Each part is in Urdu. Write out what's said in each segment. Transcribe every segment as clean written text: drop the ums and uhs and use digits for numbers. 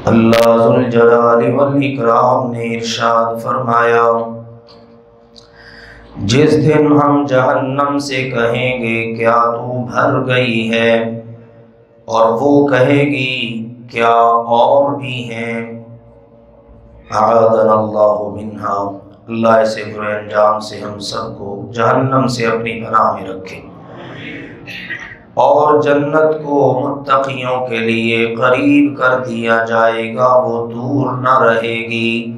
اللہ ذوالجلال والاکرام نے ارشاد فرمایا، جس دن ہم جہنم سے کہیں گے کیا تو بھر گئی ہے، اور وہ کہے گی کیا اور بھی ہیں، اعاذنا اللہ منہا، اللہ ایسے برے انجام سے ہم سب کو جہنم سے اپنی پناہ میں رکھے، اور جنت کو متقیوں کے لیے قریب کر دیا جائے گا، وہ دور نہ رہے گی۔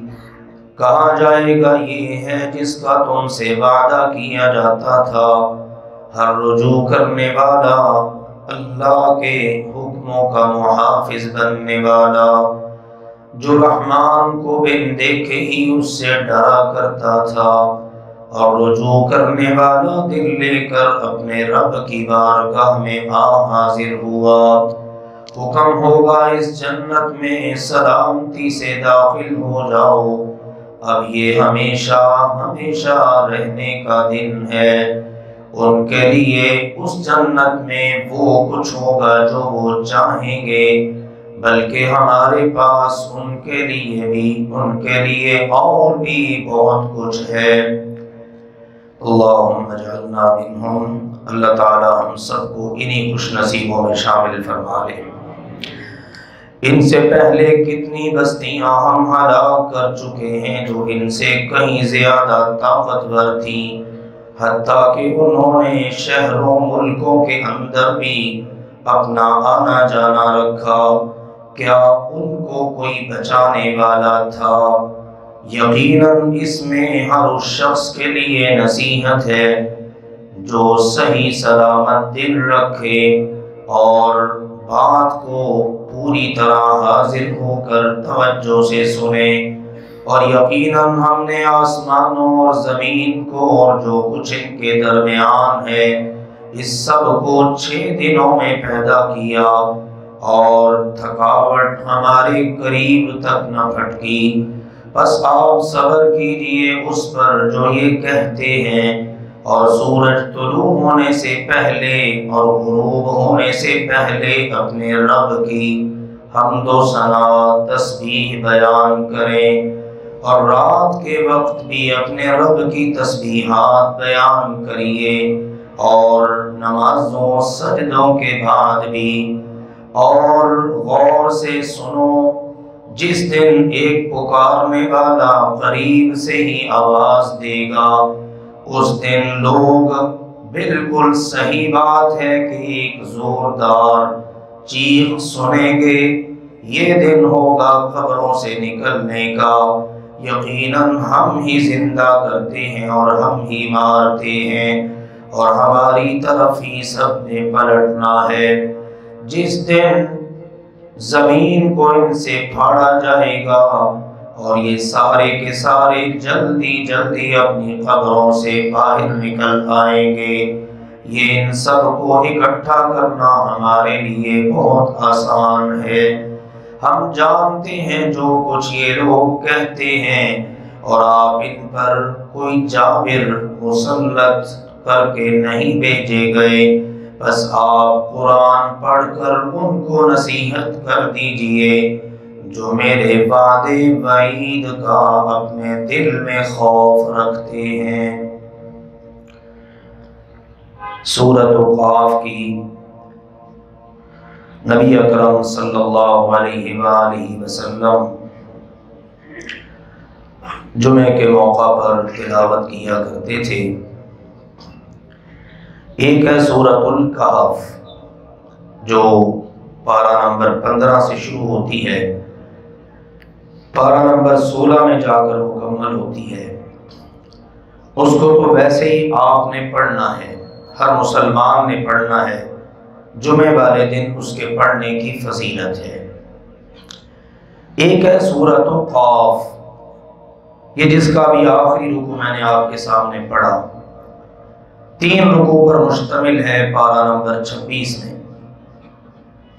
کہا جائے گا یہ ہے جس کا تم سے وعدہ کیا جاتا تھا، ہر رجوع کرنے والا، اللہ کے حکموں کا محافظ بننے والا، جو رحمان کو بن دیکھے ہی اس سے ڈرا کرتا تھا، اور رجوع کرنے والا دل لے کر اپنے رب کی بارگاہ میں حاضر ہوا۔ حکم ہوگا اس جنت میں سلامتی سے داخل ہو جاؤ، اب یہ ہمیشہ ہمیشہ رہنے کا دن ہے۔ ان کے لیے اس جنت میں وہ کچھ ہوگا جو وہ چاہیں گے، بلکہ ہمارے پاس ان کے لیے اور بھی بہت کچھ ہے۔ اللہم اجعلنا منہم، اللہ تعالی ہم سب کو انہی خوش نصیبوں میں شامل فرما لے۔ ان سے پہلے کتنی بستیاں ہم ہلاک کر چکے ہیں جو ان سے کہیں زیادہ طاقتور تھیں، حتیٰ کہ انہوں نے شہروں ملکوں کے اندر بھی اپنا آنا جانا رکھا، کیا ان کو کوئی بچانے والا تھا؟ یقیناً اس میں ہر اس شخص کے لیے نصیحت ہے جو صحیح سلامت دل رکھے اور بات کو پوری طرح حاضر ہو کر توجہ سے سنے۔ اور یقیناً ہم نے آسمانوں اور زمین کو اور جو کچھ ان کے درمیان ہے اس سب کو 6 دنوں میں پیدا کیا، اور تھکاوٹ ہمارے قریب تک نہ پھٹکی، بس آپ صبر کیجئے اس پر جو یہ کہتے ہیں، اور سورج طلوع ہونے سے پہلے اور غروب ہونے سے پہلے اپنے رب کی حمد و ثنا تسبیح بیان کریں، اور رات کے وقت بھی اپنے رب کی تسبیحات بیان کریے، اور نمازوں سجدوں کے بعد بھی، اور غور سے سنو، جس دن ایک پکارنے والا قریب سے ہی آواز دے گا، اس دن لوگ بالکل صحیح بات ہے کہ ایک زوردار چیخ سنیں گے، یہ دن ہوگا قبروں سے نکلنے کا، یقیناً ہم ہی زندہ کرتے ہیں اور ہم ہی مارتے ہیں، اور ہماری طرف ہی سب نے پلٹنا ہے۔ جس دن زمین کو ان سے پھاڑا جائے گا اور یہ سارے کے سارے جلدی جلدی اپنی قبروں سے باہر نکل آئیں گے، یہ ان سب کو اکٹھا کرنا ہمارے لیے بہت آسان ہے۔ ہم جانتے ہیں جو کچھ یہ لوگ کہتے ہیں، اور آپ ان پر کوئی جابر مسلط کر کے نہیں بھیجے گئے، بس آپ قرآن پڑھ کر ان کو نصیحت کر دیجئے جو میرے وعدے وعید کا اپنے دل میں خوف رکھتے ہیں۔ سورۃ قاف کی نبی اکرم صلی اللہ علیہ وآلہ وسلم جمعے کے موقع پر تلاوت کیا کرتے تھے۔ ایک ہے سورۃ الکہف جو پارہ نمبر 15 سے شروع ہوتی ہے، پارہ نمبر 16 میں جا کر مکمل ہوتی ہے۔ اس کو تو ویسے ہی آپ نے پڑھنا ہے، ہر مسلمان نے پڑھنا ہے، جمعے والے دن اس کے پڑھنے کی فضیلت ہے۔ ایک ہے سورۃ قاف، یہ جس کا بھی آخری رکوع میں نے آپ کے سامنے پڑھا، 3 رکوع پر مشتمل ہے، پارہ نمبر 26 میں۔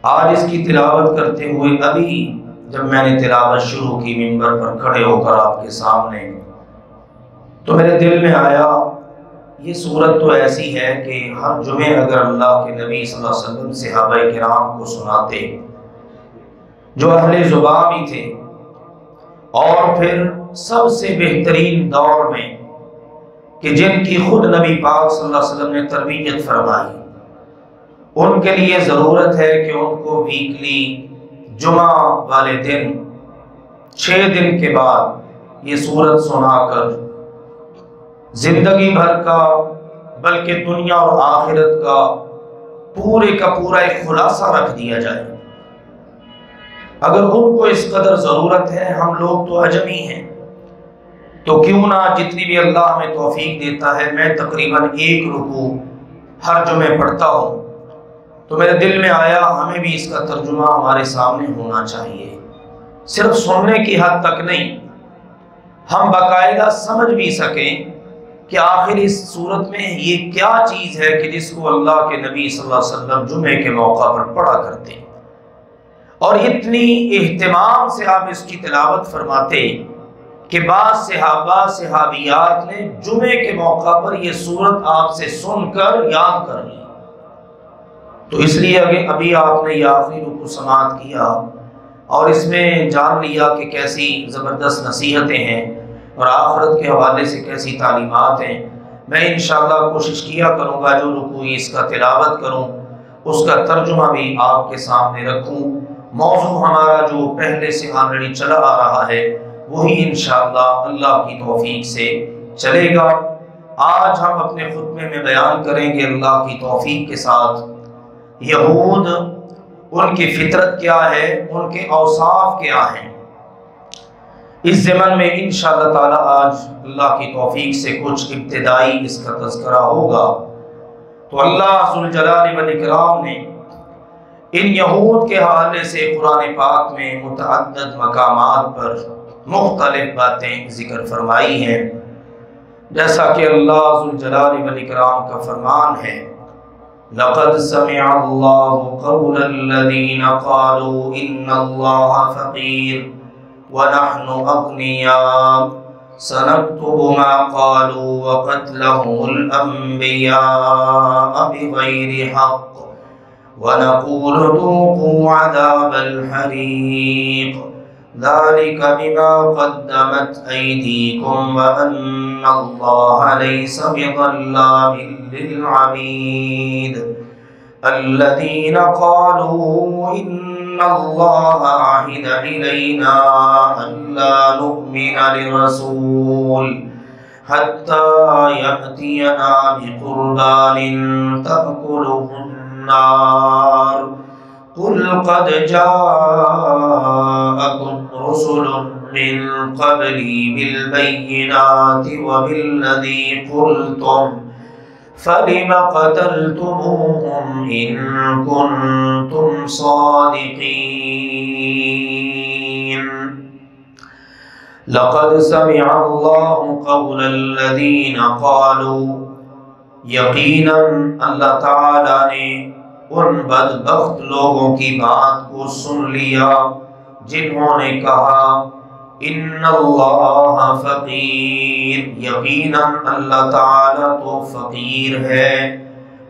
آج اس کی تلاوت کرتے ہوئے ابھی جب میں نے تلاوت شروع کی منبر پر کھڑے ہو کر آپ کے سامنے، تو میرے دل میں آیا یہ سورت تو ایسی ہے کہ ہر جمعے اگر اللہ کے نبی صلی اللہ علیہ وسلم صحابہ کرام کو سناتے جو اہل زبان بھی تھے، اور پھر سب سے بہترین دور میں کہ جن کی خود نبی پاک صلی اللہ علیہ وسلم نے تربیت فرمائی، ان کے لیے ضرورت ہے کہ ان کو ویکلی جمعہ والے دن 6 دن کے بعد یہ سورت سنا کر زندگی بھر کا بلکہ دنیا اور آخرت کا پورا ایک خلاصہ رکھ دیا جائے۔ اگر ان کو اس قدر ضرورت ہے، ہم لوگ تو اجمی ہیں، تو کیوں نہ جتنی بھی اللہ ہمیں توفیق دیتا ہے، میں تقریباً 1 رکوع ہر جمعے پڑھتا ہوں، تو میرے دل میں آیا ہمیں بھی اس کا ترجمہ ہمارے سامنے ہونا چاہیے، صرف سننے کی حد تک نہیں، ہم باقاعدہ سمجھ بھی سکیں کہ آخر اس صورت میں یہ کیا چیز ہے کہ جس کو اللہ کے نبی صلی اللہ علیہ وسلم جمعے کے موقع پر پڑھا کرتے ہیں، اور اتنی اہتمام سے آپ اس کی تلاوت فرماتے کہ بعض صحابہ صحابیات نے جمعے کے موقع پر یہ سورت آپ سے سن کر یاد کر لی۔ تو اس لیے ابھی آپ نے یہ آخری رکوع سماعت کیا اور اس میں جان لیا کہ کیسی زبردست نصیحتیں ہیں اور آخرت کے حوالے سے کیسی تعلیمات ہیں۔ میں انشاءاللہ کوشش کیا کروں گا جو رکوع اس کا تلاوت کروں اس کا ترجمہ بھی آپ کے سامنے رکھوں۔ موضوع ہمارا جو پہلے سے آلریڈی چلا آ رہا ہے وہی انشاءاللہ اللہ کی توفیق سے چلے گا۔ آج ہم اپنے خطبے میں بیان کریں گے اللہ کی توفیق کے ساتھ یہود، ان کی فطرت کیا ہے، ان کے اوصاف کیا ہیں۔ اس ضمن میں انشاءاللہ تعالی آج اللہ کی توفیق سے کچھ ابتدائی اس کا تذکرہ ہوگا۔ تو اللہ ذوالجلال والاکرام نے ان یہود کے حوالے سے قرآن پاک میں متعدد مقامات پر مختلف باتیں ذکر فرمائی ہیں، جیسا کہ اللہ ذوالجلال والاکرام کا فرمان ہے لَقَدْ سَمِعَ اللَّهُ قَوْلَ الَّذِينَ قَالُوا إِنَّ اللَّهَ فَقِيرٌ وَنَحْنُ أَغْنِيَاءُ سَنَكْتُبُ مَا قَالُوا وَقَتْلَهُمُ الْأَنبِيَاءَ بِغَيْرِ حَقٍّ وَنَقُولُ ذُوقُوا عَذَابَ الْحَرِيقِ ذَلِكَ بِمَا قَدَّمَتْ أَيْدِيكُمْ وَأَنَّ اللَّهَ لَيْسَ بِظَلَّامٍ لِلْعَبِيدِ الَّذِينَ قَالُوا إِنَّ اللَّهَ عَهِدَ إِلَيْنَا أَلَّا نُؤْمِنَ لِرَسُولٍ حَتَّى يَأْتِيَنَا بِقُرْبَانٍ تَأْكُلُهُ النَّارُ قُلْ قَدْ جَاءَكُمْ رُسُلٌ مِّن قَبْلِي بِالْبَيِّنَاتِ وَبِالَّذِي قُلْتُمْ فَلِمَ قَتَلْتُمُوهُمْ إِن كُنتُمْ صَادِقِينَ لَقَدْ سَمِعَ اللَّهُ قَوْلَ الَّذِينَ قَالُوا یقیناً اللہ تعالیٰ نے ان بدبخت لوگوں کی بات کو سن لیا جنہوں نے کہا ان اللہ فقیر، یقیناً اللہ تعالیٰ تو فقیر ہے،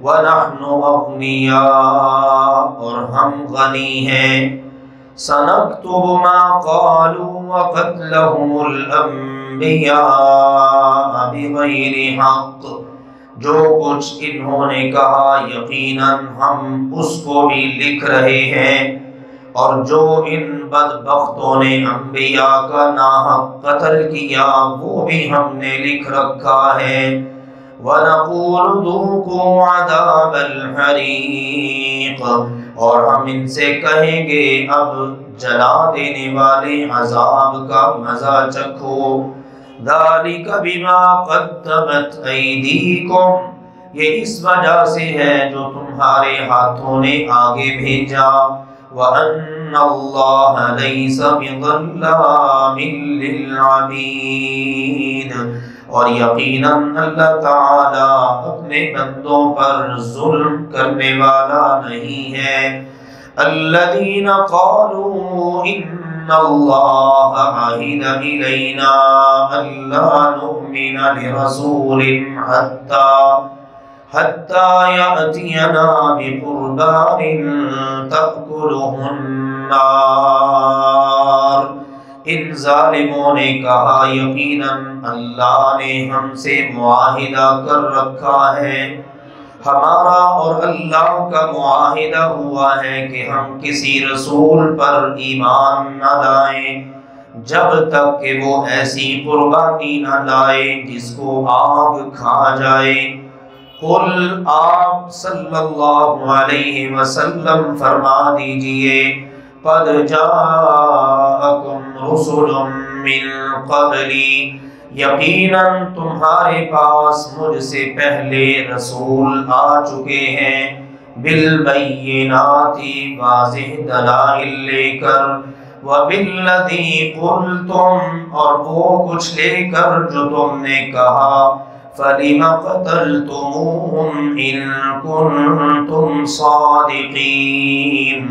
وَنَحْنُ أَغْنِيَاءُ اور ہم غنی ہیں، سَنَكْتُبُ مَا قَالُوا وَقَتْلَهُمُ الْأَنبِيَاءَ بِغَيْرِ حَقٍّ جو کچھ انہوں نے کہا یقیناً ہم اس کو بھی لکھ رہے ہیں، اور جو ان بدبختوں نے انبیاء کا ناحق قتل کیا وہ بھی ہم نے لکھ رکھا ہے۔ وَنَقُولُ ذُوقُوا عَذَابَ الْحَرِيقِ اور ہم ان سے کہیں گے اب جلا دینے والے عذاب کا مزہ چکھو۔ ذَلِكَ بِمَا قَدَّمَتْ أَيْدِيكُمْ یہ اس وجہ سے ہے جو تمہارے ہاتھوں نے آگے بھیجا، وَأَنَّ اللَّهَ لَيْسَ بِظَلَّامٍ لِلْعَبِيدِ اور یقیناً اللہ تعالیٰ اپنے بندوں پر ظلم کرنے والا نہیں ہے۔ الَّذِينَ قَالُوا إِنَّ اللَّهَ عَهِدَ إِلَيْنَا أَلَّا نُؤْمِنَ لِرَسُولٍ حَتَّى يَأْتِيَنَا بِقُرْبَانٍ تَأْكُلُهُ النَّارُ النار۔ ان ظالموں نے کہا یقیناً اللہ نے ہم سے معاہدہ کر رکھا ہے، ہمارا اور اللہ کا معاہدہ ہوا ہے کہ ہم کسی رسول پر ایمان نہ لائیں جب تک کہ وہ ایسی قربانی نہ لائے جس کو آگ کھا جائے۔ قل آپ صلی اللہ علیہ وسلم فرما دیجئے قد جاءکم رسل من قبلی، یقیناً تمہارے پاس مجھ سے پہلے رسول آ چکے ہیں، بالبینات واضح دلائل لے کر، وبالذی قلتم اور وہ کچھ لے کر جو تم نے کہا، فَلِمَ قَتَلْتُمُوهُمْ إِن كُنتُمْ صَادِقِينَ،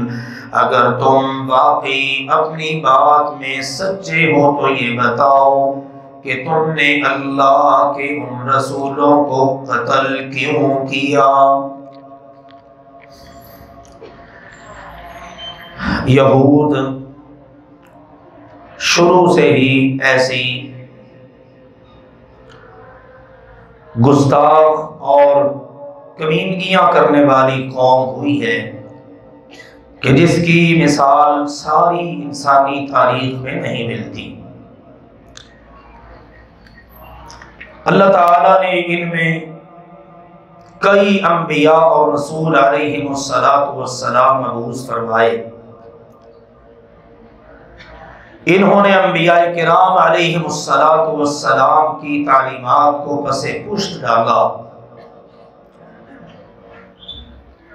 اگر تم واقعی اپنی بات میں سچے ہو تو یہ بتاؤ کہ تم نے اللہ کے ان رسولوں کو قتل کیوں کیا؟ یہود شروع سے ہی ایسی گستاخ اور کمینگیاں کرنے والی قوم ہوئی ہے کہ جس کی مثال ساری انسانی تاریخ میں نہیں ملتی۔ اللہ تعالیٰ نے ان میں کئی انبیاء اور رسول علیہم السلام مبعوث فرمائے۔ انہوں نے انبیاء کرام علیہم السلام کی تعلیمات کو پس پشت ڈالا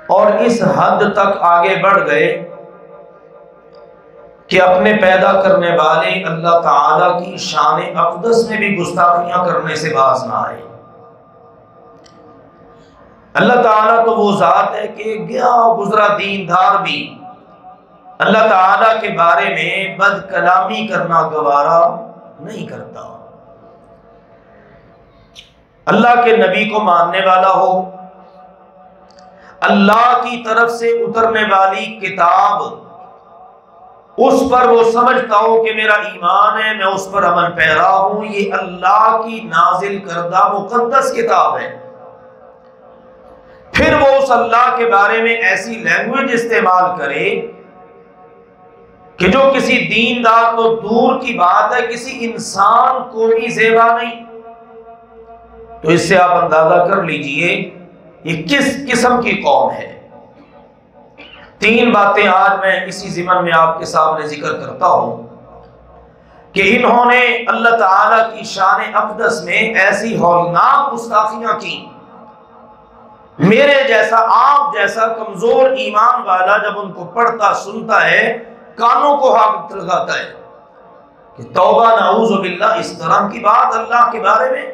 اور اس حد تک آگے بڑھ گئے کہ اپنے پیدا کرنے والے اللہ تعالیٰ کی شان اقدس میں بھی گستاخیاں کرنے سے باز نہ آئے۔ اللہ تعالیٰ تو وہ ذات ہے کہ گیا گزرا دیندار بھی اللہ تعالیٰ کے بارے میں بد کلامی کرنا گوارا نہیں کرتا۔ اللہ کے نبی کو ماننے والا ہو، اللہ کی طرف سے اترنے والی کتاب اس پر وہ سمجھتا ہو کہ میرا ایمان ہے، میں اس پر عمل پیرا ہوں، یہ اللہ کی نازل کردہ مقدس کتاب ہے، پھر وہ اس اللہ کے بارے میں ایسی لینگویج استعمال کرے کہ جو کسی دیندار تو دور کی بات ہے کسی انسان کو بھی زیبا نہیں، تو اس سے آپ اندازہ کر لیجئے یہ کس قسم کی قوم ہے۔ تین باتیں آج میں اسی ضمن میں آپ کے سامنے ذکر کرتا ہوں کہ انہوں نے اللہ تعالیٰ کی شان اقدس میں ایسی ہولناک گستاخیاں کی، میرے جیسا آپ جیسا کمزور ایمان والا جب ان کو پڑھتا سنتا ہے کانوں کو ہاتھ لگاتا ہے کہ توبہ نعوذ باللہ، اس طرح کی بات اللہ کے بارے میں۔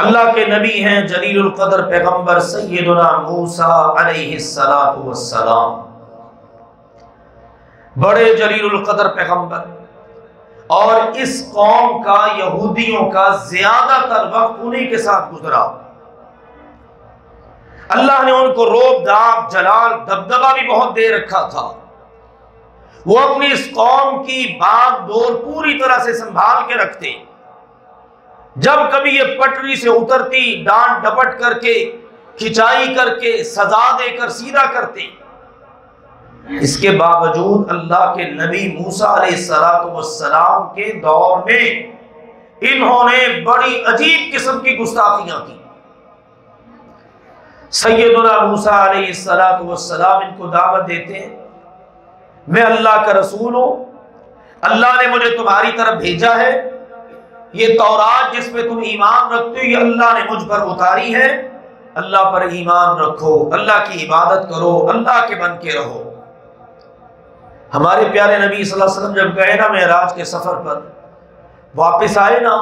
اللہ کے نبی ہیں جلیل القدر پیغمبر سیدنا موسیٰ علیہ السلام، بڑے جلیل القدر پیغمبر، اور اس قوم کا یہودیوں کا زیادہ تر وقت انہی کے ساتھ گزرا۔ اللہ نے ان کو روب داب جلال دبدبہ بھی بہت دے رکھا تھا، وہ اپنی اس قوم کی باغ دور پوری طرح سے سنبھال کے رکھتے، جب کبھی یہ پٹری سے اترتی ڈانٹ ڈپٹ کر کے کھچائی کر کے سزا دے کر سیدھا کرتے۔ اس کے باوجود اللہ کے نبی موسیٰ علیہ السلام کے دور میں انہوں نے بڑی عجیب قسم کی گستاخیاں کی۔ سیدنا موسیٰ علیہ السلام ان کو دعوت دیتے ہیں، میں اللہ کا رسول ہوں، اللہ نے مجھے تمہاری طرف بھیجا ہے، یہ تورات جس پہ تم ایمان رکھتے ہو یہ اللہ نے مجھ پر اتاری ہے، اللہ پر ایمان رکھو، اللہ کی عبادت کرو، اللہ کے بن کے رہو۔ ہمارے پیارے نبی صلی اللہ علیہ وسلم جب گئے نا معراج کے سفر پر، واپس آئے نا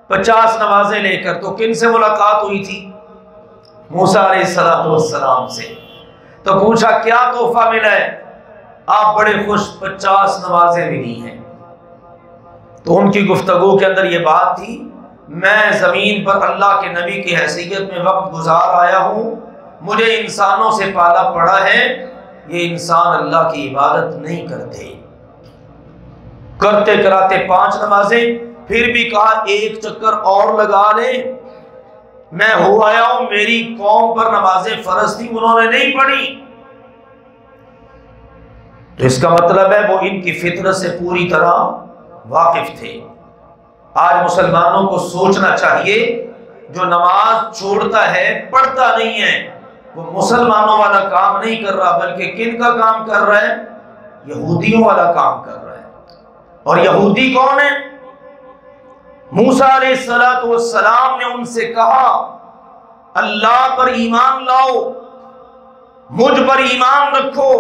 50 نمازیں لے کر، تو کن سے ملاقات ہوئی تھی؟ موسیٰ علیہ السلام سے۔ تو پوچھا کیا تحفہ ملا ہے؟ آپ بڑے خوش، 50 نمازیں ملی ہیں۔ تو ان کی گفتگو کے اندر یہ بات تھی، میں زمین پر اللہ کے نبی کی حیثیت میں وقت گزار آیا ہوں، مجھے انسانوں سے پالا پڑا ہے، یہ انسان اللہ کی عبادت نہیں کرتے۔ کرتے کراتے 5 نمازیں، پھر بھی کہا ایک چکر اور لگا لے، میں ہو آیا ہوں، میری قوم پر نمازیں فرض تھی انہوں نے نہیں پڑھی۔ تو اس کا مطلب ہے وہ ان کی فطرت سے پوری طرح واقف تھے۔ آج مسلمانوں کو سوچنا چاہیے جو نماز چھوڑتا ہے، پڑھتا نہیں ہے، وہ مسلمانوں والا کام نہیں کر رہا، بلکہ کن کا کام کر رہا ہے؟ یہودیوں والا کام کر رہا ہے۔ اور یہودی کون ہے؟ موسیٰ علیہ السلام نے ان سے کہا اللہ پر ایمان لاؤ، مجھ پر ایمان رکھو،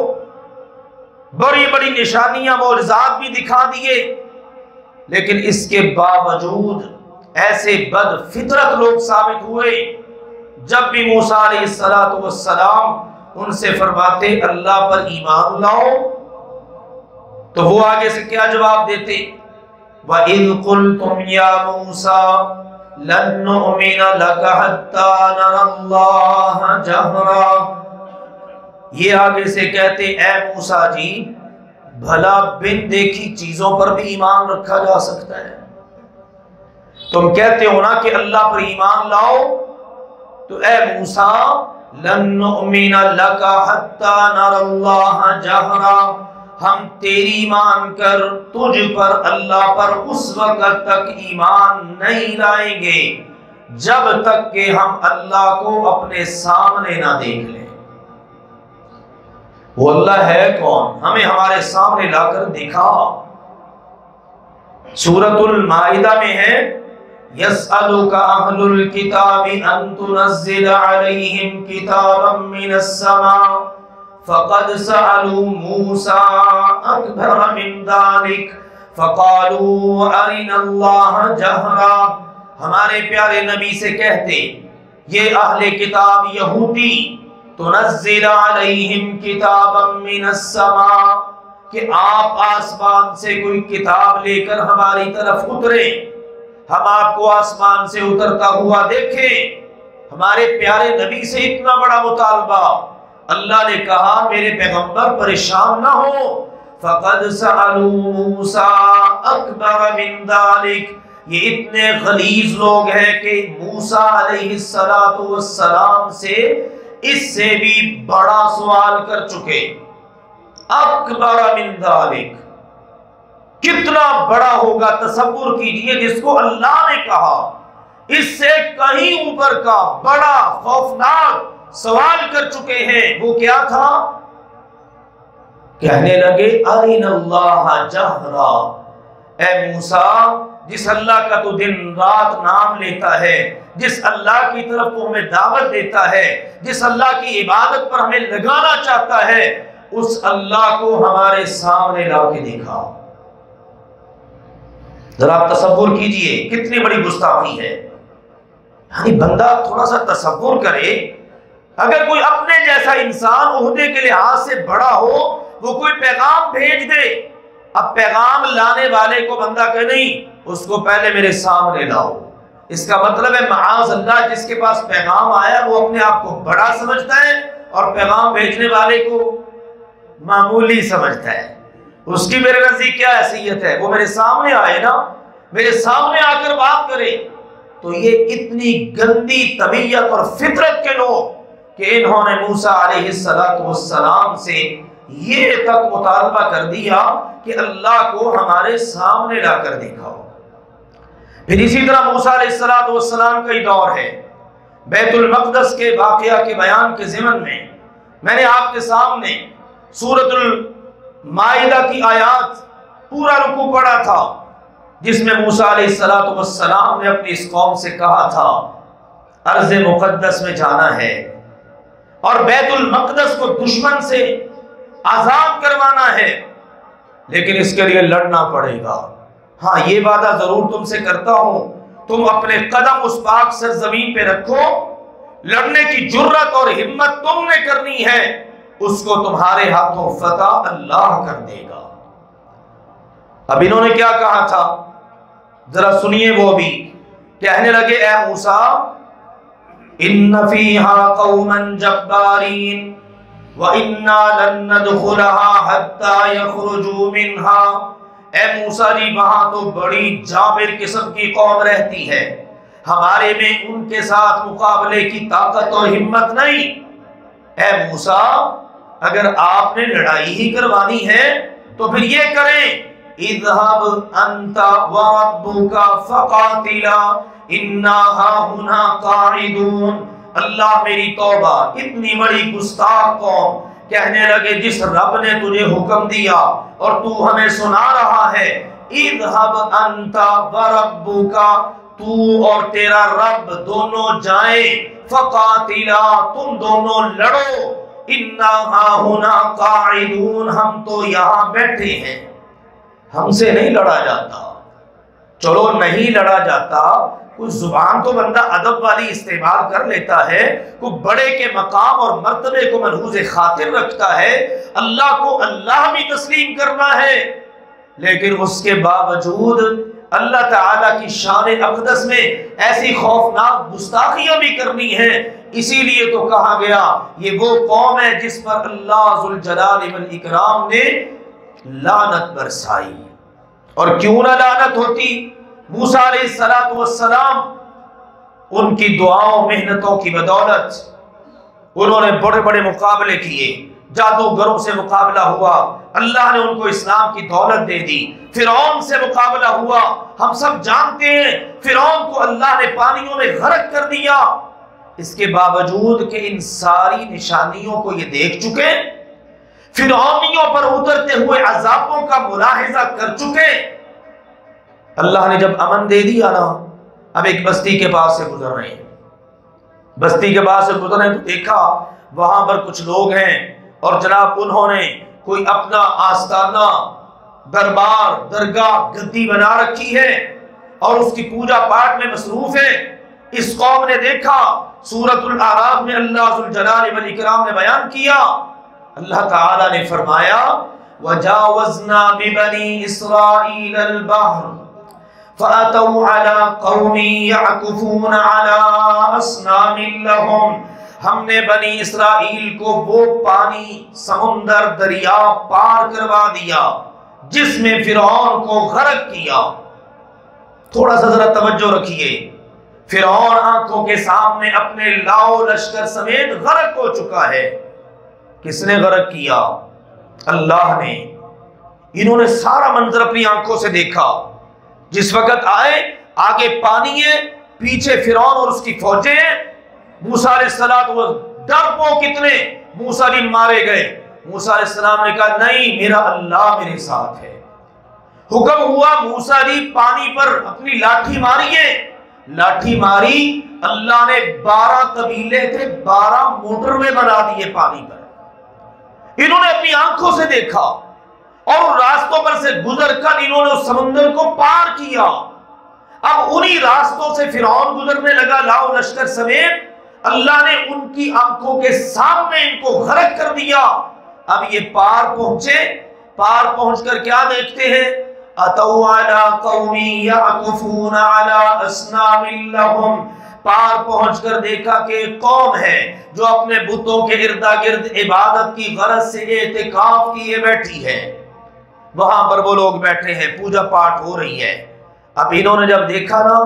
بڑی بڑی نشانیاں معجزات بھی دکھا دیے، لیکن اس کے باوجود ایسے بد فطرت لوگ ثابت ہوئے۔ جب بھی موسیٰ علیہ السلام ان سے فرماتے اللہ پر ایمان لاؤ، تو وہ آگے سے کیا جواب دیتے؟ وَإِذْ قُلْتُمْ يَا مُوسَى لَن نُّؤْمِنَ لَكَ حَتَّى نَرَى اللَّهَ جَهْرًا، یہ آگے سے کہتے اے موسیٰ جی، بھلا بن دیکھی چیزوں پر بھی ایمان رکھا جا سکتا ہے؟ تم کہتے ہو نا کہ اللہ پر ایمان لاؤ، تو اے موسیٰ لَن نُّؤْمِنَ لَكَ حَتَّى نَرَى اللَّهَ جَهْرًا، ہم تیری مان کر تجھ پر اللہ پر اس وقت تک ایمان نہیں لائیں گے جب تک کہ ہم اللہ کو اپنے سامنے نہ دیکھ لیں۔ وہ اللہ ہے کون؟ ہمیں ہمارے سامنے لا کر دکھا۔ سورۃ المائدہ میں ہے يَسْأَلُكَ أَهْلُ الْكِتَابِ أَن تُنَزِّلَ عَلَيْهِمْ كِتَابًا مِّنَ السَّمَاءِ فَقَدْ سَأَلُوا مُوسَىٰ أَكْبَرَ مِنْ ذَلِكَ فَقَالُوا أَرِنَا اللَّهَ جَهْرًا، ہمارے پیارے نبی سے کہتے یہ اہل کتاب یہودی تُنَزِّلَ عَلَيْهِمْ كِتَابًا مِّنَ السَّمَاءِ، کہ آپ آسمان سے کوئی کتاب لے کر ہماری طرف اترے، ہم آپ کو آسمان سے اترتا ہوا دیکھیں۔ ہمارے پیارے نبی سے اتنا بڑا مطالبہ، اللہ نے کہا میرے پیغمبر پریشان نہ ہو، فَقَدْ سَأَلُوا مُوسَىٰ أَكْبَرَ مِنْ ذَلِكَ، یہ اتنے غلیظ لوگ ہیں کہ موسیٰ علیہ السلام سے اس سے بھی بڑا سوال کر چکے۔ اکبر من ذالک، کتنا بڑا ہوگا تصور کیجئے، جس کو اللہ نے کہا اس سے کہیں اوپر کا بڑا خوفناک سوال کر چکے ہیں۔ وہ کیا تھا؟ کہنے لگے ارنا اللہ جہرا، اے موسیٰ جس اللہ کا تو دن رات نام لیتا ہے، جس اللہ کی طرف تو ہمیں دعوت دیتا ہے، جس اللہ کی عبادت پر ہمیں لگانا چاہتا ہے، اس اللہ کو ہمارے سامنے لا کے دیکھا۔ ذرا آپ تصور کیجئے کتنی بڑی گستاخی ہے۔ یعنی بندہ تھوڑا سا تصور کرے، اگر کوئی اپنے جیسا انسان عہدے کے لحاظ سے بڑا ہو، وہ کوئی پیغام بھیج دے، اب پیغام لانے والے کو بندہ کہ نہیں، اس کو پہلے میرے سامنے لاؤ، اس کا مطلب ہے معاذ اللہ جس کے پاس پیغام آیا وہ اپنے آپ کو بڑا سمجھتا ہے اور پیغام بھیجنے والے کو معمولی سمجھتا ہے۔ اس کی میرے نزدیک کیا حیثیت ہے؟ وہ میرے سامنے آئے نا، میرے سامنے آ کر بات کرے۔ تو یہ اتنی گندی طبیعت اور فطرت کے لوگ کہ انہوں نے موسیٰ علیہ السلام سے یہ تک مطالبہ کر دیا کہ اللہ کو ہمارے سامنے لا کر دکھاؤ۔ پھر اسی طرح موسیٰ علیہ السلام کا ہی دور ہے، بیت المقدس کے واقعہ کے بیان کے ضمن میں نے آپ کے سامنے سورۃ المائدہ کی آیات پورا رکوع پڑھا تھا، جس میں موسیٰ علیہ السلام نے اپنی اس قوم سے کہا تھا ارض مقدس میں جانا ہے اور بیت المقدس کو دشمن سے آزاد کروانا ہے، لیکن اس کے لیے لڑنا پڑے گا۔ ہاں یہ وعدہ ضرور تم سے کرتا ہوں، تم اپنے قدم اس پاک سرزمین پہ رکھو، لڑنے کی جرت اور ہمت تم نے کرنی ہے، اس کو تمہارے ہاتھوں فتح اللہ کر دے گا۔ اب انہوں نے کیا کہا تھا ذرا سنیے، وہ بھی کہنے لگے اے موسیٰ ان فیہا قوما جبارین، وَإِنَّا لَن نَّدْخُلَهَا حَتَّى يَخْرُجُوا مِنْهَا، اے موسیٰ جی وہاں تو بڑی جابر قسم کی قوم رہتی ہے، ہمارے میں ان کے ساتھ مقابلے کی طاقت اور ہمت نہیں۔ اے موسیٰ اگر آپ نے لڑائی ہی کروانی ہے تو پھر یہ کریں، اذهب انت وربك فقاتلا انا هاهنا قاعدون۔ اللہ میری توبہ، اتنی بڑی گستاخ قوم کہنے لگے جس رب نے تجھے حکم دیا اور تو ہمیں سنا رہا ہے، اذهب انت وربك، تو اور تیرا رب دونوں جائیں، فقاتلا تم دونوں لڑو، انا ہاہنا قاعدون ہم تو یہاں بیٹھے ہیں، ہم سے نہیں لڑا جاتا۔ چلو نہیں لڑا جاتا، کوئی زبان تو بندہ ادب والی استعمال کر لیتا ہے، کوئی بڑے کے مقام اور مرتبے کو ملحوظ خاطر رکھتا ہے، اللہ کو اللہ بھی تسلیم کرنا ہے، لیکن اس کے باوجود اللہ تعالیٰ کی شان اقدس میں ایسی خوفناک گستاخیاں بھی کرنی ہے۔ اسی لیے تو کہا گیا یہ وہ قوم ہے جس پر اللہ ذوالجلال والاکرام نے لعنت برسائی۔ اور کیوں نہ لعنت ہوتی؟ موسیٰ علیہ السلام ان کی دعاؤں محنتوں کی بدولت انہوں نے بڑے بڑے مقابلے کیے، جادوگروں سے مقابلہ ہوا، اللہ نے ان کو اسلام کی دولت دے دی، فرعون سے مقابلہ ہوا، ہم سب جانتے ہیں فرعون کو اللہ نے پانیوں میں غرق کر دیا۔ اس کے باوجود کہ ان ساری نشانیوں کو یہ دیکھ چکے، فرعونیوں پر اترتے ہوئے عذابوں کا ملاحظہ کر چکے، اللہ نے جب امن دے دیا نا، اب ایک بستی کے پاس سے گزر رہے ہیں، بستی کے پاس سے گزر رہے ہیں تو دیکھا وہاں پر کچھ لوگ ہیں اور جناب انہوں نے کوئی اپنا آستانہ، دربار، درگاہ، گدی بنا رکھی ہے اور اس کی پوجا پاٹ میں مصروف ہے۔ اس قوم نے دیکھا، سورۃ الاعراف میں اللہ ذوالجلال والاکرام نے بیان کیا، اللہ تعالیٰ نے فرمایا وَجَاوَزْنَا بِبَنِي إِسْرَائِيلَ الْبَحْرَ فَأَتَوْا عَلَىٰ قَوْمٍ يَعْكُفُونَ عَلَىٰ أَصْنَامٍ لَهُمْ، ہم نے بنی اسرائیل کو وہ پانی، سمندر، دریا پار کروا دیا جس میں فرعون کو غرق کیا۔ تھوڑا سا ذرا توجہ رکھیے، فرعون آنکھوں کے سامنے اپنے لاؤ لشکر سمیت غرق ہو چکا ہے۔ کس نے غرق کیا؟ اللہ نے۔ انہوں نے سارا منظر اپنی آنکھوں سے دیکھا، جس وقت آئے آگے پانی ہے، پیچھے فرعون اور اس کی فوجیں ہیں، موسیٰ علیہ السلام وہ ڈرپوک کتنے موسیٰ بھی مارے گئے۔ موسیٰ علیہ السلام نے کہا نہیں، میرا اللہ میرے ساتھ ہے۔ حکم ہوا موسیٰ علیہ پانی پر اپنی لاٹھی ماری ہے، لاٹھی ماری، اللہ نے 12 قبیلے تھے، 12 موٹروے بنا دیے پانی پر۔ انہوں نے اپنی آنکھوں سے دیکھا اور ان راستوں پر سے گزر کر انہوں نے اس سمندر کو پار کیا۔ اب انہی راستوں سے فرعون گزرنے لگا لاؤ لشکر سمیت، اللہ نے ان کی آنکھوں کے سامنے ان کو غرق کر دیا۔ اب یہ پار پہنچے، پار پہنچ کر کیا دیکھتے ہیں؟ اتوا علی قوم یعکفون علی اصنام لہم، پار پہنچ کر دیکھا کہ ایک قوم ہے جو اپنے بتوں کے ارد گرد عبادت کی غرض سے اعتکاف کیے بیٹھی ہے، وہاں پر وہ لوگ بیٹھے ہیں، پوجا پاٹ ہو رہی ہے۔ اب انہوں نے جب دیکھا نا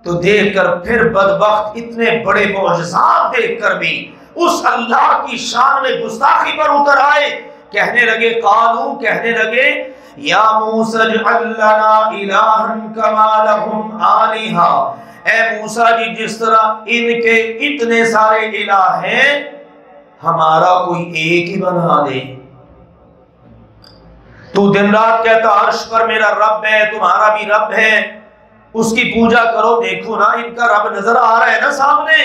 تو دیکھ کر پھر بدبخت اتنے بڑے معجزات دیکھ کر بھی اس اللہ کی شان میں گستاخی پر اتر آئے، کہنے لگے قالو، کہنے لگے یا موسیٰ اجعل لنا الہا کما لہم آلہا، اے موسیٰ جی جس طرح ان کے اتنے سارے الہ ہیں ہمارا کوئی ایک ہی بنا دے۔ تو دن رات کہتا عرش پر میرا رب ہے، تمہارا بھی رب ہے، اس کی پوجا کرو، دیکھو نا ان کا رب نظر آ رہا ہے نا سامنے،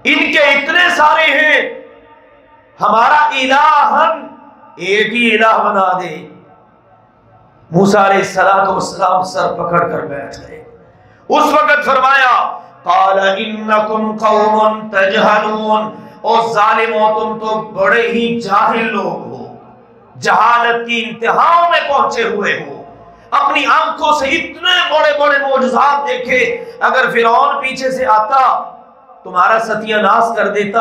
ان کے اتنے سارے ہیں، ہمارا الہن ایک ہی الہ بنا دے۔ موسیٰ علیہ السلام سر پکڑ کر بیٹھ گئے۔ اس وقت فرمایا قال انکم قوم تجہلون، او ظالموں تم تو بڑے ہی جاہل لوگ ہو، جہالت کی انتہاؤں میں پہنچے ہوئے ہو، اپنی آنکھوں سے اتنے بڑے بڑے معجزات دیکھے، اگر فرعون پیچھے سے آتا تمہارا ستیہ ناش کر دیتا،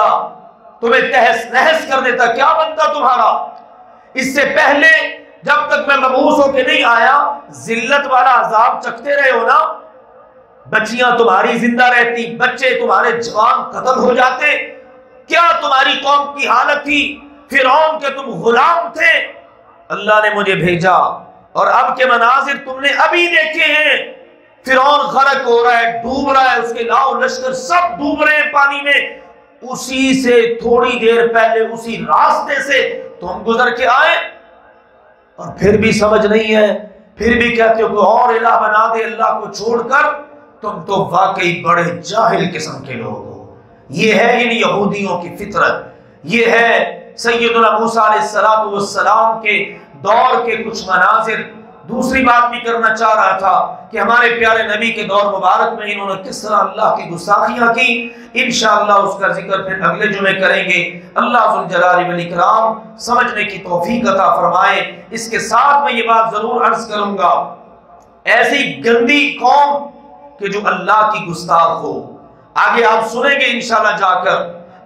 تمہیں تہس نہس کر دیتا، کیا بنتا تمہارا؟ اس سے پہلے جب تک میں مبعوث ہو کے نہیں آیا ذلت والا عذاب چکھتے رہے ہو نا، بچیاں تمہاری زندہ رہتی، بچے تمہارے جوان قتل ہو جاتے، کیا تمہاری قوم کی حالت تھی؟ فرعون کے تم غلام تھے، اللہ نے مجھے بھیجا، اور اب کے مناظر تم نے ابھی دیکھے ہیں، فرعون غرق ہو رہا ہے، ڈوب رہا ہے، اس کے لاؤ لشکر سب ڈوب رہے ہیں پانی میں، اسی سے تھوڑی دیر پہلے اسی راستے سے تم گزر کے آئے، اور پھر بھی سمجھ نہیں ہے، پھر بھی کہتے ہو کہ اور الہ بنا دے اللہ کو چھوڑ کر، تم تو واقعی بڑے جاہل قسم کے لوگ ہو۔ یہ ہے ان یہودیوں کی فطرت، یہ ہے سیدنا موسیٰ علیہ السلام کے دور کے کچھ مناظر۔ دوسری بات بھی کرنا چاہ رہا تھا کہ ہمارے پیارے نبی کے دور مبارک میں انہوں نے کس طرح اللہ کی گستاخیاں کی، انشاءاللہ اس کا ذکر پھر اگلے جمعے کریں گے۔ اللہ ذوالجلال والاکرام سمجھنے کی توفیق عطا فرمائے۔ اس کے ساتھ میں یہ بات ضرور عرض کروں گا، ایسی گندی قوم کہ جو اللہ کی گستاخ ہو، آگے آپ سنیں گے انشاءاللہ جا کر،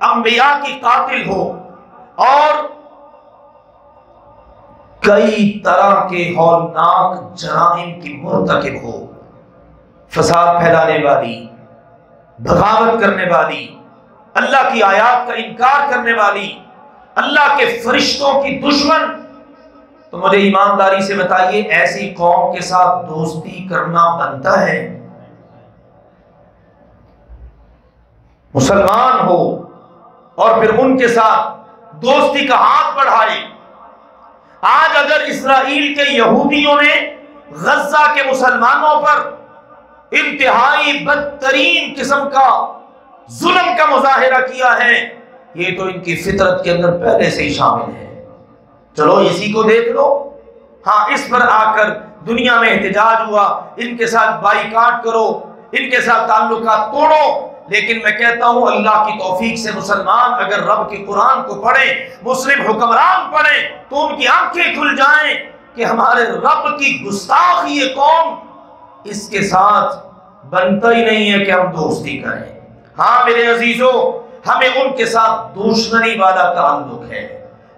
انبیاء کی قاتل ہو اور کئی طرح کے ہولناک جرائم کی مرتکب ہو، فساد پھیلانے والی، بغاوت کرنے والی، اللہ کی آیات کا انکار کرنے والی، اللہ کے فرشتوں کی دشمن، تو مجھے ایمانداری سے بتائیے ایسی قوم کے ساتھ دوستی کرنا بنتا ہے؟ مسلمان ہو اور پھر ان کے ساتھ دوستی کا ہاتھ بڑھائے۔ آج اگر اسرائیل کے یہودیوں نے غزہ کے مسلمانوں پر انتہائی بدترین قسم کا ظلم کا مظاہرہ کیا ہے، یہ تو ان کی فطرت کے اندر پہلے سے ہی شامل ہے، چلو اسی کو دیکھ لو۔ ہاں اس پر آ کر دنیا میں احتجاج ہوا، ان کے ساتھ بائیکاٹ کرو، ان کے ساتھ تعلقات توڑو، لیکن میں کہتا ہوں اللہ کی توفیق سے مسلمان اگر رب کے قرآن کو پڑھیں، مسلم حکمران پڑھیں، تو ان کی آنکھیں کھل جائیں کہ ہمارے رب کی گستاخ یہ قوم، اس کے ساتھ بنتا ہی نہیں ہے کہ ہم دوستی کریں۔ ہاں میرے عزیزوں، ہمیں ان کے ساتھ دشمنی والا تعلق ہے،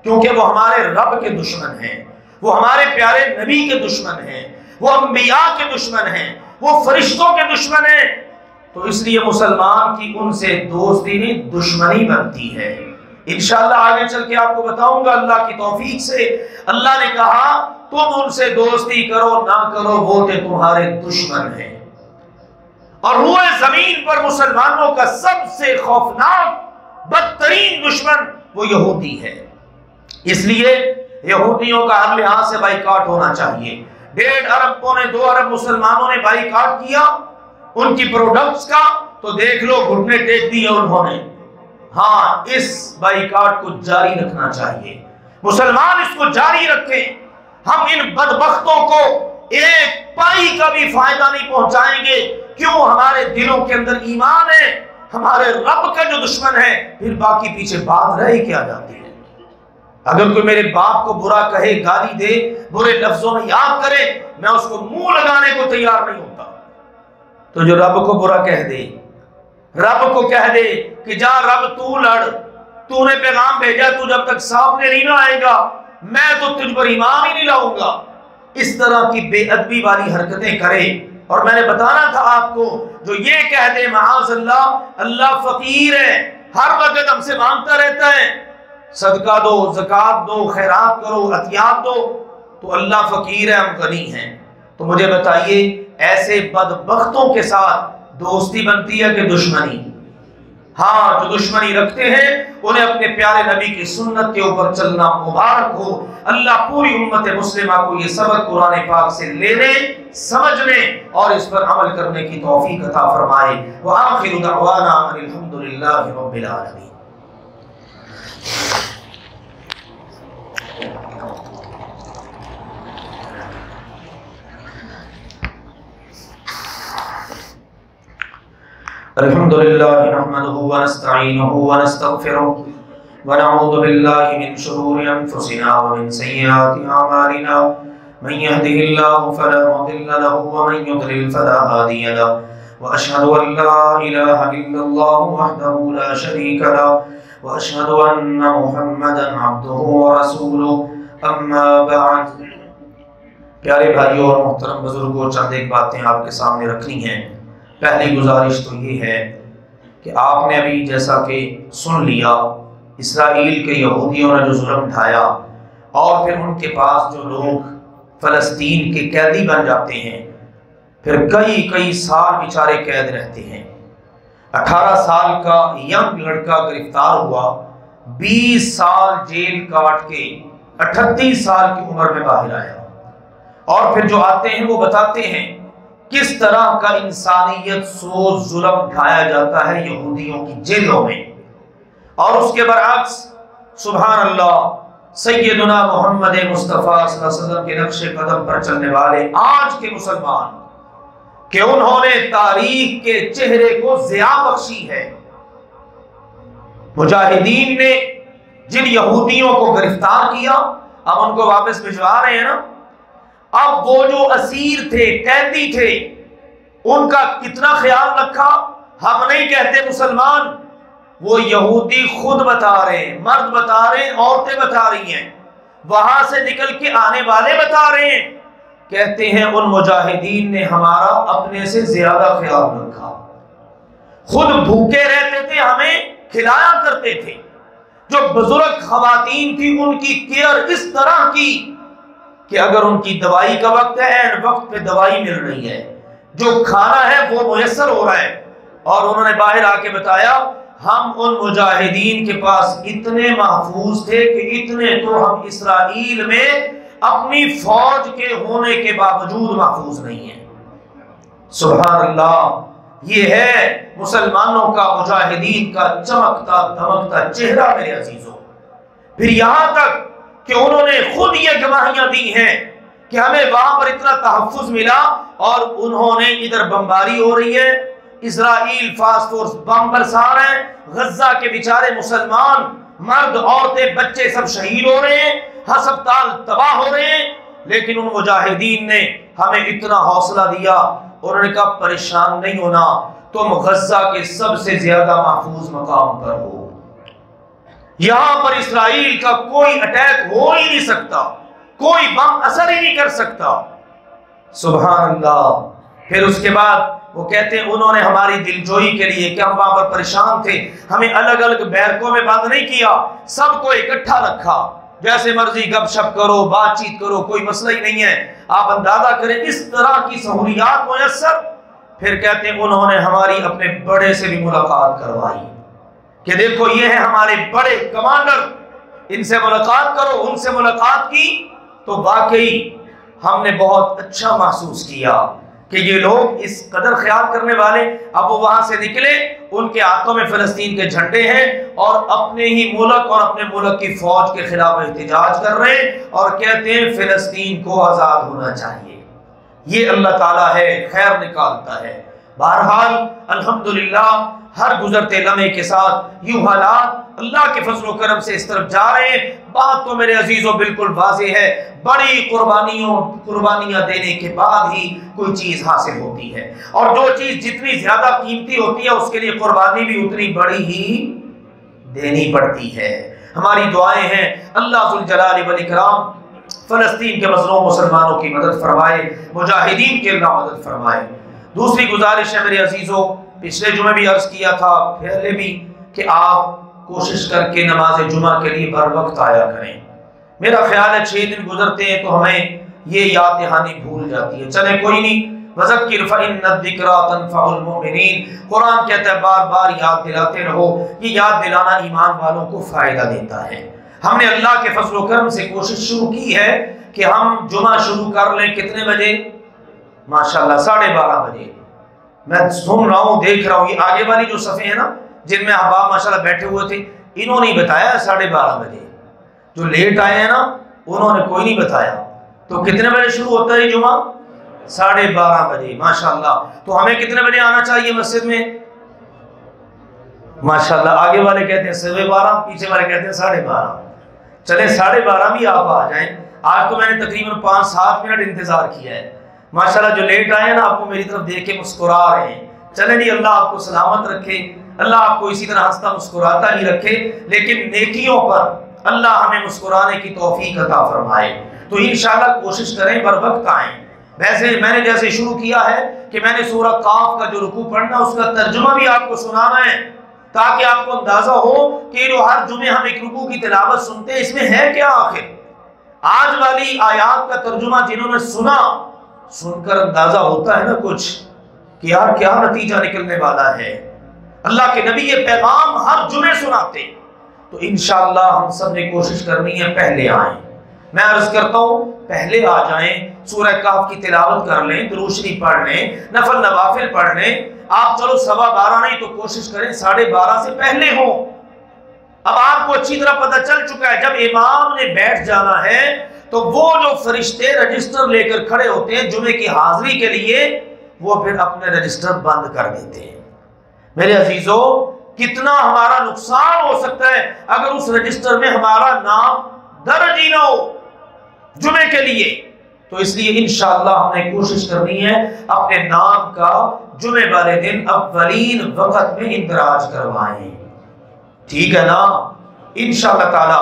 کیونکہ وہ ہمارے رب کے دشمن ہیں، وہ ہمارے پیارے نبی کے دشمن ہیں، وہ انبیاء کے دشمن ہیں، وہ فرشتوں کے دشمن ہیں، تو اس لیے مسلمان کی ان سے دوستی نہیں دشمنی بنتی ہے۔ انشاءاللہ آگے چل کے آپ کو بتاؤں گا اللہ کی توفیق سے۔ اللہ نے کہا تم ان سے دوستی کرو نہ کرو وہ تو تمہارے دشمن ہیں، اور روئے زمین پر مسلمانوں کا سب سے خوفناک بدترین دشمن وہ یہودی ہے۔ اس لیے یہودیوں کا ہر لحاظ سے بائیکاٹ ہونا چاہیے۔ 1.5 ارب پونے 2 ارب مسلمانوں نے بائیکاٹ کیا ان کی پروڈکٹس کا، تو دیکھ لو گھٹنے ٹیک دیے انہوں نے۔ ہاں اس بائیکاٹ کو جاری رکھنا چاہیے، مسلمان اس کو جاری رکھیں۔ ہم ان بدبختوں کو ایک پائی کا بھی فائدہ نہیں پہنچائیں گے، کیوں؟ ہمارے دلوں کے اندر ایمان ہے، ہمارے رب کا جو دشمن ہے، پھر باقی پیچھے بات رہ کیا جاتی ہے۔ اگر کوئی میرے باپ کو برا کہے، گالی دے، برے لفظوں میں یاد کرے، میں اس کو منہ لگانے کو تیار نہیں ہوتا، تو جو رب کو برا کہہ دے، رب کو کہہ دے کہ جا رب تو لڑ، تو نے پیغام بھیجا، تو جب تک سامنے نہیں نہ آئے گا میں تو تجھ پر ایمان ہی نہیں لاؤں گا، اس طرح کی بے ادبی والی حرکتیں کرے۔ اور میں نے بتانا تھا آپ کو، جو یہ کہہ دے معاذ اللہ اللہ فقیر ہے، ہر وقت ہم سے مانگتا رہتا ہے، صدقہ دو، زکوٰۃ دو، خیرات کرو، عطیات دو، تو اللہ فقیر ہے ہم غنی ہیں، تو مجھے بتائیے ایسے بدبختوں کے ساتھ دوستی بنتی ہے کہ دشمنی؟ ہاں جو دشمنی رکھتے ہیں انہیں اپنے پیارے نبی کی سنت کے اوپر چلنا مبارک ہو۔ اللہ پوری امت مسلمہ کو یہ سبق قرآن پاک سے لینے، سمجھنے اور اس پر عمل کرنے کی توفیق عطا فرمائے۔ وآخر دعوانا ان الحمدللہ رب العالمین۔ الحمد لله نحمده ونستعينه ونستغفره ونعوذ بالله من شرور أنفسنا ومن سيئات أعمالنا من يهده الله فلا مضل له ومن يضلل فلا هادي له وأشهد أن لا إله إلا الله وحده لا شريك له وأشهد أن محمدا عبده ورسوله اما بعد۔ پیارے بھائیوں اور محترم بزرگوں، چند ایک باتیں آپ کے سامنے رکھنی ہیں۔ پہلی گزارش تو یہ ہے کہ آپ نے ابھی جیسا کہ سن لیا، اسرائیل کے یہودیوں نے جو ظلم ڈھایا اور پھر ان کے پاس جو لوگ فلسطین کے قیدی بن جاتے ہیں، پھر کئی سال بیچارے قید رہتے ہیں۔ 18 سال کا ینگ لڑکا گرفتار ہوا، 20 سال جیل کاٹ کے 38 سال کی عمر میں باہر آیا، اور پھر جو آتے ہیں وہ بتاتے ہیں کس طرح کا انسانیت سوز ظلم ڈھایا جاتا ہے یہودیوں کی جیلوں میں۔ اور اس کے برعکس سبحان اللہ سیدنا محمد مصطفیٰ صلی اللہ علیہ وسلم کے نقش قدم پر چلنے والے آج کے مسلمان، کہ انہوں نے تاریخ کے چہرے کو ضیاء بخشی ہے۔ مجاہدین نے جن یہودیوں کو گرفتار کیا، اب ان کو واپس بھجوا رہے ہیں نا، اب وہ جو اسیر تھے، قیدی تھے، ان کا کتنا خیال رکھا؟ ہم نہیں کہتے مسلمان، وہ یہودی خود بتا رہے ہیں، مرد بتا رہے ہیں، عورتیں بتا رہی ہیں، وہاں سے نکل کے آنے والے بتا رہے ہیں، کہتے ہیں ان مجاہدین نے ہمارا اپنے سے زیادہ خیال رکھا، خود بھوکے رہتے تھے، ہمیں کھلایا کرتے تھے۔ جو بزرگ خواتین تھی ان کی کیئر اس طرح کی کہ اگر ان کی دوائی کا وقت ہے، عین وقت پہ دوائی مل رہی ہے، جو کھانا ہے وہ میسر ہو رہا ہے۔ اور انہوں نے باہر آ کے بتایا ہم ان مجاہدین کے پاس اتنے محفوظ تھے کہ اتنے تو ہم اسرائیل میں اپنی فوج کے ہونے کے باوجود محفوظ نہیں ہیں۔ سبحان اللہ، یہ ہے مسلمانوں کا، مجاہدین کا چمکتا دمکتا چہرہ میرے عزیزوں۔ پھر یہاں تک کہ انہوں نے خود یہ گواہیاں دی ہیں کہ ہمیں وہاں پر اتنا تحفظ ملا، اور انہوں نے ادھر بمباری ہو رہی ہے، اسرائیل فاسٹ فورس بم برسا رہے ہیں، غزہ کے بیچارے مسلمان مرد عورتیں بچے سب شہید ہو رہے ہیں، ہسپتال تباہ ہو رہے ہیں، لیکن ان مجاہدین نے ہمیں اتنا حوصلہ دیا، انہوں نے کہا پریشان نہیں ہونا، تم غزہ کے سب سے زیادہ محفوظ مقام پر ہو، یہاں پر اسرائیل کا کوئی اٹیک ہو ہی نہیں سکتا، کوئی بم اثر ہی نہیں کر سکتا۔ سبحان اللہ۔ پھر اس کے بعد وہ کہتے ہیں انہوں نے ہماری دلجوئی کے لیے کہ ہم وہاں پر پریشان تھے، ہمیں الگ الگ بیرکوں میں بند نہیں کیا، سب کو اکٹھا رکھا، جیسے مرضی گپ شپ کرو، بات چیت کرو، کوئی مسئلہ ہی نہیں ہے، آپ اندازہ کریں اس طرح کی سہولیات میسر۔ پھر کہتے ہیں انہوں نے ہماری اپنے بڑے سے بھی ملاقات کروائی کہ دیکھو یہ ہیں ہمارے بڑے کمانڈر، ان سے ملاقات کرو۔ ان سے ملاقات کی تو واقعی ہم نے بہت اچھا محسوس کیا کہ یہ لوگ اس قدر خیال کرنے والے۔ اب وہ وہاں سے نکلے، ان کے ہاتھوں میں فلسطین کے جھنڈے ہیں، اور اپنے ہی ملک اور اپنے ملک کی فوج کے خلاف احتجاج کر رہے ہیں، اور کہتے ہیں فلسطین کو آزاد ہونا چاہیے۔ یہ اللہ تعالیٰ ہے، خیر نکالتا ہے۔ بہرحال الحمدللہ ہر گزرتے لمحے کے ساتھ یوں حالات اللہ کے فضل و کرم سے اس طرف جا رہے ہیں۔ بات تو میرے عزیزوں بالکل واضح ہے، بڑی قربانیاں دینے کے بعد ہی کوئی چیز حاصل ہوتی ہے، اور جو چیز جتنی زیادہ قیمتی ہوتی ہے اس کے لیے قربانی بھی اتنی بڑی ہی دینی پڑتی ہے۔ ہماری دعائیں ہیں اللہ ذوالجلال والاکرام فلسطین کے مظلوم مسلمانوں کی مدد فرمائے، مجاہدین کے اللہ مدد فرمائے۔ دوسری گزارش ہے میرے عزیزوں، پچھلے جمعے بھی عرض کیا تھا، پہلے بھی، کہ آپ کوشش کر کے نماز جمعہ کے لیے بر وقت آیا کریں۔ میرا خیال ہے 6 دن گزرتے ہیں تو ہمیں یہ یاد دہانی بھول جاتی ہے، چلے کوئی نہیں، وَذَكِّرْ فَإِنَّ الذِّكْرَىٰ تَنفَعُ الْمُؤْمِنِينَ، قرآن کہتا ہے بار بار یاد دلاتے رہو، یہ یاد دلانا ایمان والوں کو فائدہ دیتا ہے۔ ہم نے اللہ کے فضل و کرم سے کوشش شروع کی ہے کہ ہم جمعہ شروع کر لیں کتنے بجے؟ ماشاءاللہ 12:30 بجے۔ میں سن رہا ہوں، دیکھ رہا ہوں، یہ آگے والی جو صفحے ہیں نا جن میں احباب ماشاءاللہ بیٹھے ہوئے تھے، انہوں نے بتایا 12:30 بجے، جو لیٹ آئے ہیں نا انہوں نے کوئی نہیں بتایا۔ تو کتنے بجے شروع ہوتا ہے جمعہ؟ 12:30 بجے، ماشاءاللہ۔ تو ہمیں کتنے بجے آنا چاہیے مسجد میں؟ ماشاءاللہ، آگے والے کہتے ہیں 12:15، پیچھے والے کہتے ہیں 12:30۔ چلیں 12:30 بھی آپ آ جائیں۔ آج تو میں نے تقریباً 5-7 منٹ انتظار کیا ہے۔ ماشاءاللہ جو لیٹ آئے ہیں نا آپ کو میری طرف دیکھ کے مسکرا رہے ہیں۔ چلیں جی، اللہ آپ کو سلامت رکھے، اللہ آپ کو اسی طرح ہنستا مسکراتا ہی رکھے، لیکن نیکیوں پر اللہ ہمیں مسکرانے کی توفیق عطا فرمائے۔ تو انشاءاللہ کوشش کریں بر وقت آئیں۔ ویسے میں نے جیسے شروع کیا ہے کہ میں نے سورہ قاف کا جو رکوع پڑھنا اس کا ترجمہ بھی آپ کو سنانا ہے، تاکہ آپ کو اندازہ ہو کہ جو ہر جمعے ہم ایک رکوع کی تلاوت سنتے ہیں اس میں ہے کیا آخر۔ آج والی آیات کا ترجمہ جنہوں نے سنا، سن کر اندازہ ہوتا ہے نا کچھ کہ یار کیا نتیجہ نکلنے والا ہے۔ اللہ کے نبی یہ پیغام ہر جمعے سناتے، تو انشاءاللہ ہم سب نے کوشش کرنی ہے پہلے آئیں۔ میں عرض کرتا ہوں پہلے آ جائیں، سورہ کہف کی تلاوت کر لیں، درود شریف پڑھ لیں، نفل نوافل پڑھ لیں۔ آپ چلو 12:15 نہیں تو کوشش کریں 12:30 سے پہلے ہوں۔ اب آپ کو اچھی طرح پتہ چل چکا ہے جب امام نے بیٹھ جانا ہے تو وہ جو فرشتے رجسٹر لے کر کھڑے ہوتے ہیں جمعے کی حاضری کے لیے، وہ پھر اپنے رجسٹر بند کر دیتے ہیں۔ میرے عزیزو، کتنا ہمارا نقصان ہو سکتا ہے اگر اس رجسٹر میں ہمارا نام درج ہی نہ ہو جمعے کے لیے۔ تو اس لیے انشاءاللہ ہم نے کوشش کرنی ہے اپنے نام کا جمعے والے دن اولین وقت میں اندراج کروائیں، ٹھیک ہے نا؟ انشاءاللہ تعالی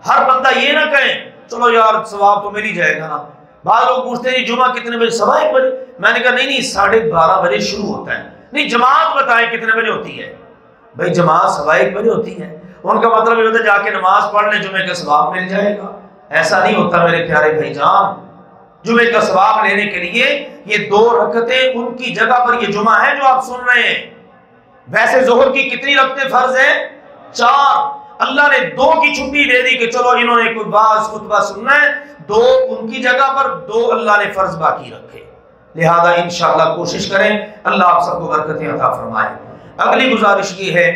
ہر بندہ یہ نہ کہے چلو یار ثواب تو مل ہی جائے گا نا۔ بعض لوگ پوچھتے ہیں جمعہ کتنے بجے؟ 1:15 بجے۔ میں نے کہا نہیں 12:30 بجے شروع ہوتا ہے۔ نہیں جماعت بتائیں کتنے بجے ہوتی ہے؟ بھائی جماعت 1:15 بجے ہوتی ہے۔ ان کا مطلب یہ ہوتا ہے جا کے نماز پڑھ لیں جمعے کا ثواب مل جائے گا۔ ایسا نہیں ہوتا میرے پیارے بھائی جان۔ جمعے کا ثواب لینے کے لیے یہ 2 رکعتیں ان کی جگہ پر یہ جمعہ ہے جو آپ سن رہے ہیں۔ ویسے ظہر کی کتنی رکعتیں فرض ہیں؟ 4۔ اللہ نے 2 کی چھٹی دے دی کہ چلو انہوں نے کوئی باز خطبہ سننا ہے، 2 ان کی جگہ پر 2 اللہ نے فرض باقی رکھے۔ لہذا انشاءاللہ کوشش کریں، اللہ آپ سب کو برکتیں عطا فرمائے۔ اگلی گزارش یہ ہے،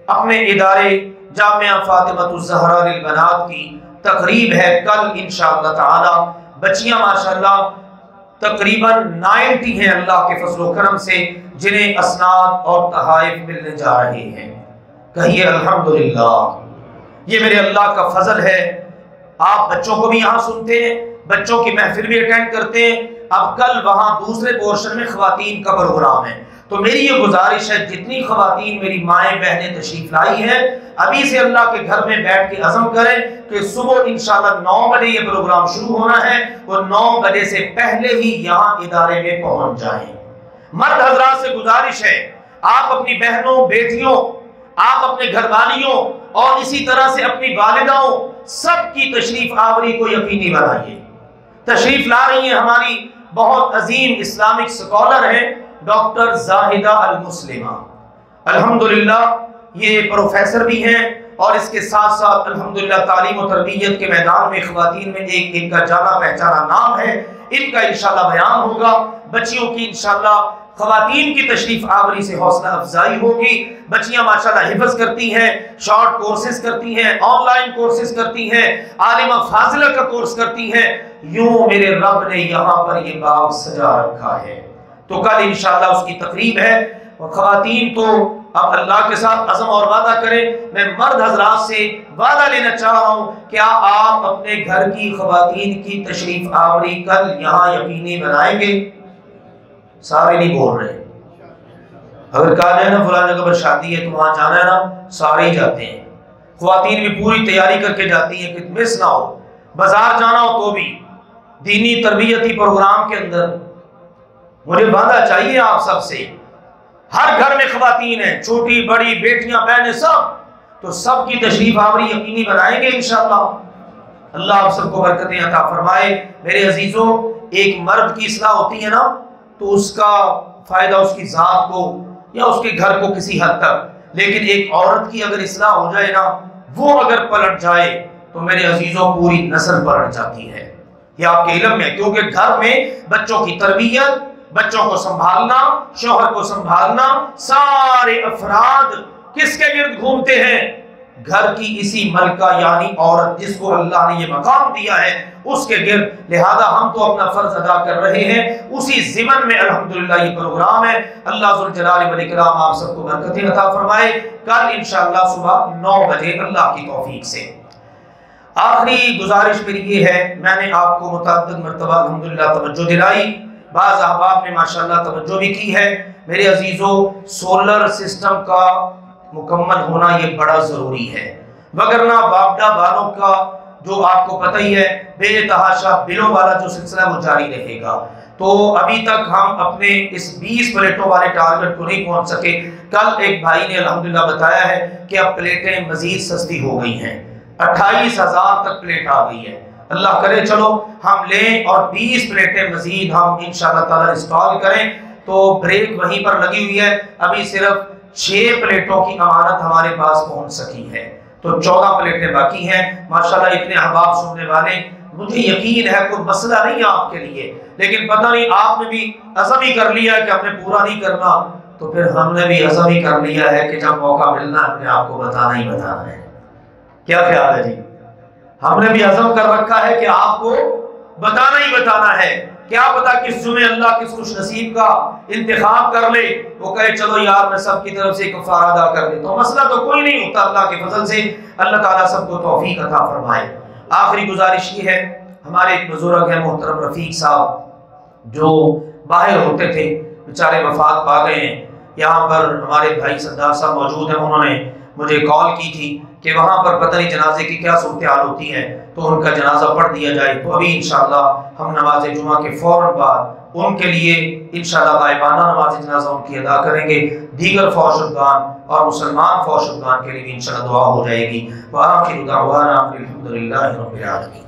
اپنے ادارے جامعہ فاطمۃ الزہرا للبنات کی تقریب ہے کل انشاءاللہ تعالی۔ بچیاں ماشاءاللہ تقریباً 90 ہیں اللہ کے فضل و کرم سے جنہیں اسناد اور تحائف ملنے جا رہے ہیں۔ کہیے الحمدللہ، یہ میرے اللہ کا فضل ہے۔ آپ بچوں کو بھی یہاں سنتے ہیں، بچوں کی محفل بھی اٹینڈ کرتے ہیں۔ اب کل وہاں دوسرے پورشن میں خواتین کا پروگرام ہے، تو میری یہ گزارش ہے جتنی خواتین میری مائیں بہنیں تشریف لائی ہیں ابھی سے اللہ کے گھر میں بیٹھ کے عزم کریں کہ صبح انشاءاللہ 9 بجے یہ پروگرام شروع ہونا ہے اور 9 بجے سے پہلے ہی یہاں ادارے میں پہنچ جائیں۔ مرد حضرات سے گزارش ہے آپ اپنی بہنوں، بیٹیوں، آپ اپنے گھر والیوں اور اسی طرح سے اپنی والداؤں سب کی تشریف آوری کو یقینی بنائیے۔ تشریف لا رہی ہیں ہماری بہت عظیم اسلامک سکولر ہیں ڈاکٹر زاہدہ المسلمہ، الحمدللہ یہ پروفیسر بھی ہیں اور اس کے ساتھ ساتھ الحمدللہ تعلیم و تربیت کے میدان میں خواتین میں ایک ان کا جانا پہچانا نام ہے۔ ان کا انشاءاللہ بیان ہوگا۔ بچیوں کی انشاءاللہ خواتین کی تشریف آوری سے حوصلہ افزائی ہوگی۔ بچیاں ماشاءاللہ حفظ کرتی ہیں، شارٹ کورسز کرتی ہیں، آن لائن کورسز کرتی ہیں، عالمہ فاضلہ کا کورس کرتی ہیں۔ یوں میرے رب نے یہاں پر یہ باب سجا رکھا ہے۔ تو کل انشاءاللہ اس کی تقریب ہے اور خواتین تو اب اللہ کے ساتھ عزم اور وعدہ کریں۔ میں مرد حضرات سے وعدہ لینا چاہ رہا ہوں کیا آپ اپنے گھر کی خواتین کی تشریف آوری کل یہاں یقینی بنائیں گے؟ سارے نہیں بول رہے۔ اگر کہا جائے نا فلاں جگہ پر شادی ہے تو وہاں جانا ہے نا، سارے ہی جاتے ہیں۔ خواتین بھی پوری تیاری کر کے جاتی ہیں کہ مس نہ ہو، بازار جانا ہو تو بھی، دینی تربیتی پروگرام کے اندر۔ مجھے وعدہ چاہیے آپ سب سے، ہر گھر میں خواتین ہیں، چھوٹی بڑی بیٹیاں بہنیں سب، تو سب کی تشریف آوری یقینی بنائیں گے انشاءاللہ۔ اللہ آپ سب کو برکتیں عطا فرمائے۔ میرے عزیزوں، ایک مرد کی اصلاح ہوتی ہے نا تو اس کا فائدہ اس کی ذات کو یا اس کے گھر کو کسی حد تک، لیکن ایک عورت کی اگر اصلاح ہو جائے نا، وہ اگر پلٹ جائے تو میرے عزیزوں پوری نسل پلٹ جاتی ہے۔ یہ آپ کے علم میں، کیونکہ گھر میں بچوں کی تربیت، بچوں کو سنبھالنا، شوہر کو سنبھالنا، سارے افراد کس کے گرد گھومتے ہیں؟ گھر کی اسی ملکہ یعنی عورت جس کو اللہ نے یہ مقام دیا ہے اس کے گرد۔ لہذا ہم تو اپنا فرض ادا کر رہے ہیں، اسی ضمن میں الحمدللہ یہ پروگرام ہے۔ اللہ ذوالجلال والاکرام آپ سب کو برکتیں عطا فرمائے۔ کل انشاءاللہ صبح 9 بجے اللہ کی توفیق سے۔ آخری گزارش میری یہ ہے، میں نے آپ کو متعدد مرتبہ الحمدللہ توجہ دلائی، بعض احباب نے ماشاءاللہ توجہ بھی کی ہے۔ میرے عزیزوں، سولر سسٹم کا مکمل ہونا یہ بڑا ضروری ہے، وگرنہ واپڈا والوں کا جو آپ کو پتہ ہی ہے بے تحاشا بلوں والا جو سلسلہ وہ جاری رہے گا۔ تو ابھی تک ہم اپنے اس 20 پلیٹوں والے ٹارگٹ کو نہیں پہنچ سکے۔ کل ایک بھائی نے الحمدللہ بتایا ہے کہ اب پلیٹیں مزید سستی ہو گئی ہیں، 28,000 تک پلیٹ آ گئی ہے۔ اللہ کرے چلو ہم لیں اور 20 پلیٹیں مزید ہم انشاءاللہ تعالی انسٹال کریں۔ تو بریک وہیں پر لگی ہوئی ہے، ابھی صرف 6 پلیٹوں کی امانت ہمارے پاس پہنچ سکی ہے، تو 14 پلیٹیں باقی ہیں۔ ماشاءاللہ اتنے احباب سننے والے، مجھے یقین ہے کوئی مسئلہ نہیں ہے آپ کے لیے، لیکن پتہ نہیں آپ نے بھی عزم ہی کر لیا کہ ہم نے پورا نہیں کرنا، تو پھر ہم نے بھی عزم ہی کر لیا ہے کہ جب موقع ملنا ہے اپنے آپ کو بتانا ہی بتانا ہے۔ کیا خیال ہے جی؟ ہم نے بھی عزم کر رکھا ہے کہ آپ کو بتانا ہی بتانا ہے۔ کیا پتا کس جمعے اللہ کس خوش نصیب کا انتخاب کر لے، وہ کہے چلو یار میں سب کی طرف سے کفارہ ادا کر دیتا ہوں۔ مسئلہ تو کوئی نہیں ہوتا، اللہ کے فضل سے اللہ تعالیٰ سب کو توفیق عطا فرمائے۔ آخری گزارش یہ ہے، ہمارے ایک بزرگ ہیں محترم رفیق صاحب جو باہر ہوتے تھے، بیچارے وفات پا گئے ہیں۔ یہاں پر ہمارے بھائی سردار صاحب موجود ہیں، انہوں نے مجھے کال کی تھی کہ وہاں پر پتہ نہیں جنازے کی کیا صورتحال ہوتی ہے، تو ان کا جنازہ پڑھ دیا جائے۔ تو ابھی انشاءاللہ ہم نماز جمعہ کے فوراً بعد ان کے لیے انشاءاللہ غائبانہ نماز جنازہ ان کی ادا کریں گے۔ دیگر فوت شدگان اور مسلمان فوت شدگان کے لیے بھی انشاءاللہ دعا ہو جائے گی۔ وآخر دعوانا الحمدللہ رب العالمین۔